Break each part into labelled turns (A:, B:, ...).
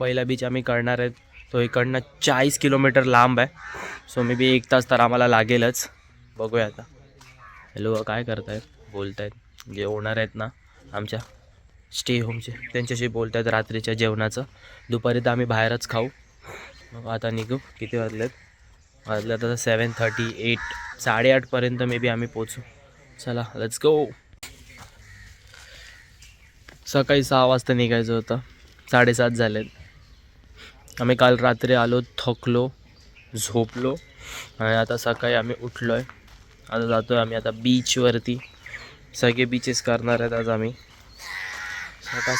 A: पहिला बीच आम्ही करणार आहेत तो इकडनं 40 किलोमीटर लांब आहे. सो मे बी 1 तास तर आम्हाला लागेलच. बघूया आता. हॅलो काय करतायत, बोलतायत जे ओनर आहेत ना आमच्या स्टे होमचे, त्यांच्याशी बोलतायत रात्रीच्या जेवणाचं. दुपारी तर आम्ही बाहेरच खाऊ. मग आता निघू. किती वाजलेत आता 7:38, 8:30पर्यंत मे बी आम्ही पोचू. चला लेट्स गो. सकाळी 6 वाजता निघायचं होतं, 7:30 झालेत. आम्ही काल रात्री आलो, थकलो, झोपलो आणि आता सकाळी आम्ही उठलो आहे. आता जातो आहे आम्ही आता बीचवरती. सगळे बीचेस करणार आहेत आज आम्ही.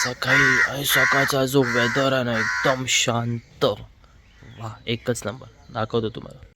A: सकाळी आणि सकाळचा जो वेदर आहे ना एकदम शांत, वा एकच नंबर. दाखवतो तुम्हाला.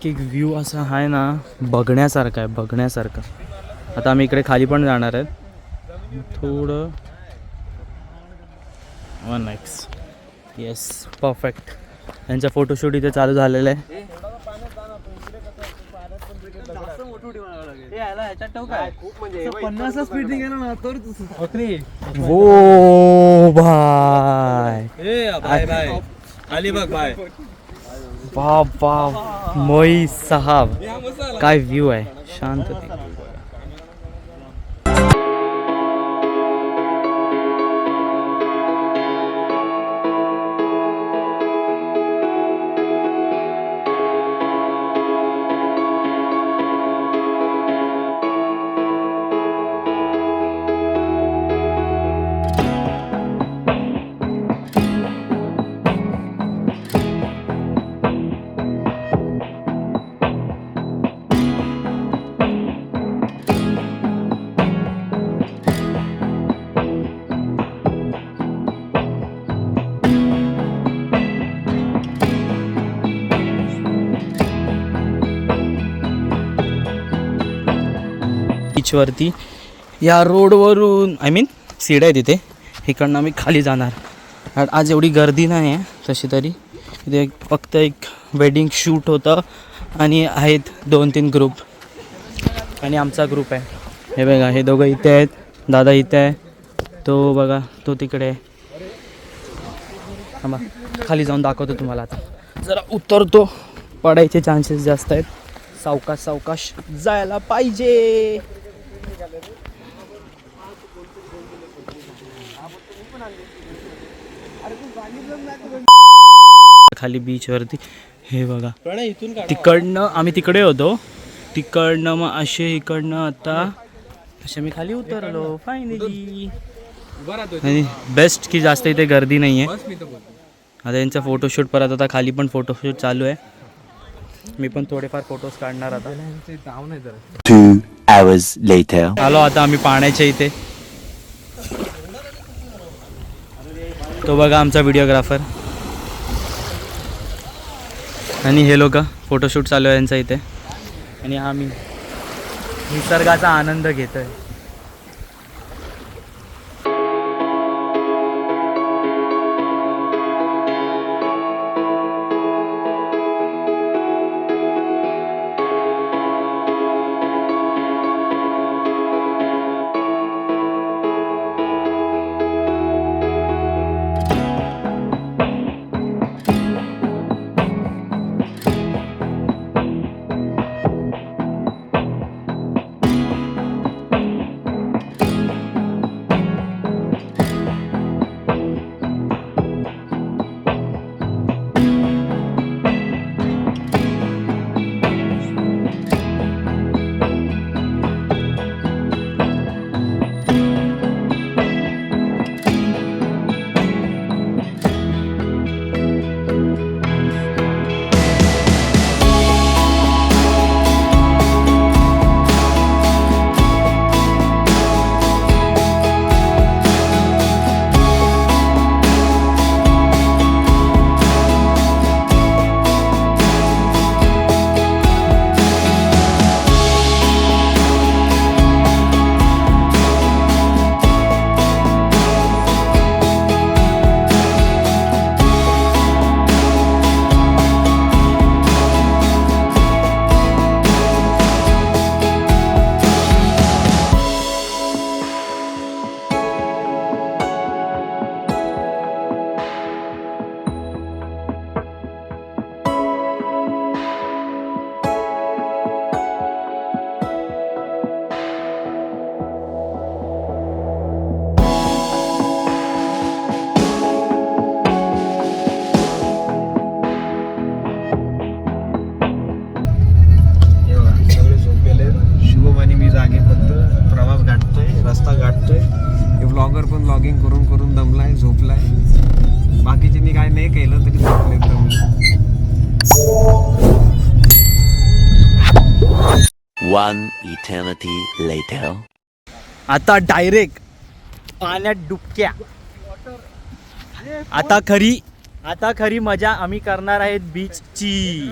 A: एक व्ह्यू असा आहे ना, बघण्यासारखा आहे, बघण्यासारखं. आता आम्ही इकडे खाली पण जाणार आहेत थोडं. 1x yes perfect. त्यांचा फोटोशूट इथे चालू झालेला आहे. ओ भाई अलिबाग भाई, बाप बाप मोई साहब, काय व्ह्यू आहे, शांतते. बीचवरती या रोडवरून सीड्या आहे तिथे, इकडनं आम्ही खाली जाणार. आज एवढी गर्दी नाही आहे तशी तरी. इथे फक्त एक वेडिंग शूट होतं आणि आहेत 2-3 ग्रुप आणि आमचा ग्रुप आहे. हे बघा, हे दोघं इथे आहेत, दादा इथे आहे, तो बघा तो तिकडे आहे. थांबा खाली जाऊन दाखवतो तुम्हाला. आता जरा उतरतो, पडायचे चान्सेस जास्त आहेत. सावकाश सावकाश जायला पाहिजे. खाली बीचवरती हे बघा, तिकडनं आम्ही तिकडे होतो, तिकडनं मग असे इकडनं आता असे मी खाली उतरलो फायनली. आणि बेस्ट की जास्त इथे गर्दी नाही आहे. आता यांचा फोटोशूट परत आता खाली पण फोटोशूट चालू आहे. मी पण थोडेफार फोटोज काढणार आता.
B: 2 hours later.
A: आलो आता आम्ही पाण्याच्या इथे. तो बघा आमचा व्हिडिओग्राफर आणि हे लोक फोटोशूट चालू आहे यांचा इथे. आणि आम्ही निसर्गाचा आनंद घेतोय.
C: रस्ता गाठतोय. व्लॉगर पण व्लॉगिंग करून करून दमलाय, झोपलाय. बाकीच्यांनी काय नाही केलं तरी झोपले दमले.
B: 1 eternity later.
A: आता डायरेक्ट पाण्यात डुबक्या. आता खरी मजा आम्ही करणार आहेत बीचची.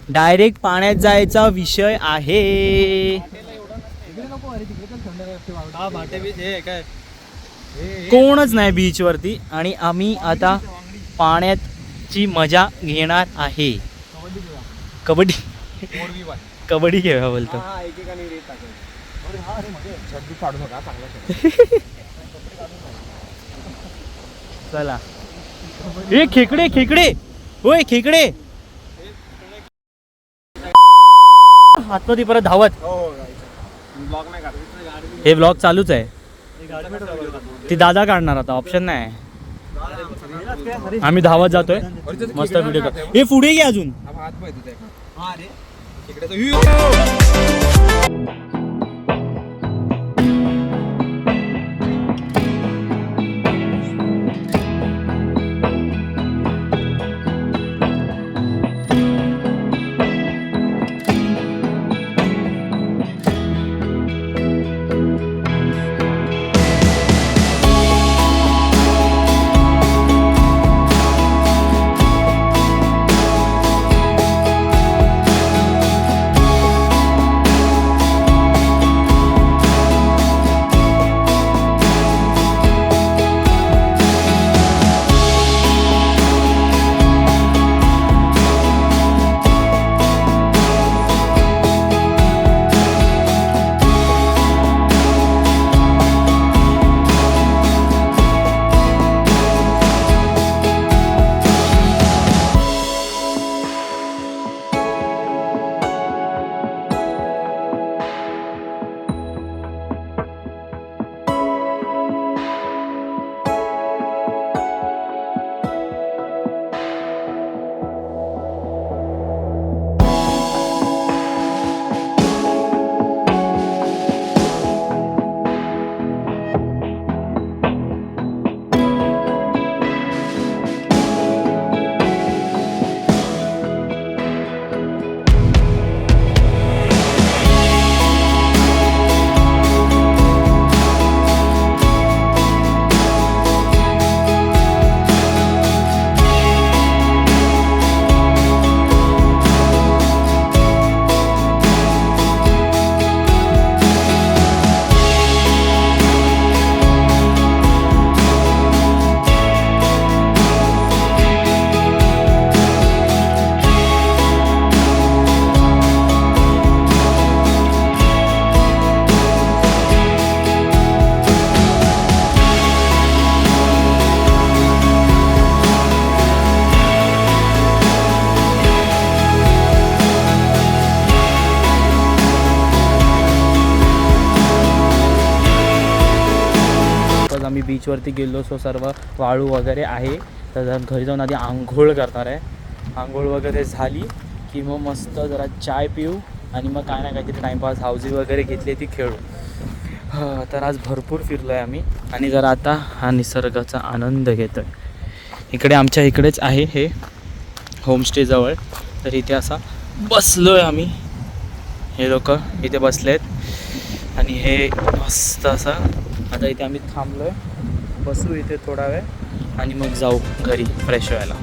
A: डायरेक्ट पाण्यात जायचा विषय आहे. कोणच नाही बीच वरती आणि आम्ही आता पाण्याची मजा घेणार आहे. कबड्डी खेळा बोलतो. चला. हे खेकडे होय खेकडे. आतमध्ये परत धावत. हे ब्लॉग चालूच आहे. ती दादा काढणार आता, ऑप्शन नाही. आम्ही धावत जातोय मस्त व्हिडिओ कर. हे पुढे घे अजून. बीचवरती गेलो सो सर्व वाळू वगैरे आहे. तर घरी जाऊन आधी आंघोळ करणार आहे. आंघोळ वगैरे झाली की मग मस्त जरा चाय पिऊ आणि मग काय ना काहीतरी टाईमपास हाऊजी वगैरे घेतली ती खेळू. तर आज भरपूर फिरलो आहे आम्ही आणि जरा आता हा निसर्गाचा आनंद घेतो आहे. इकडे आमच्या इकडेच आहे हे होमस्टेजवळ. तर इथे असा बसलो आहे आम्ही. हे लोक इथे बसले आहेत आणि हे मस्त असं आता इथे आम्ही थांबलो आहे. बसू इथे थोडा वेळ आणि मग जाऊ घरी फ्रेश व्हायला.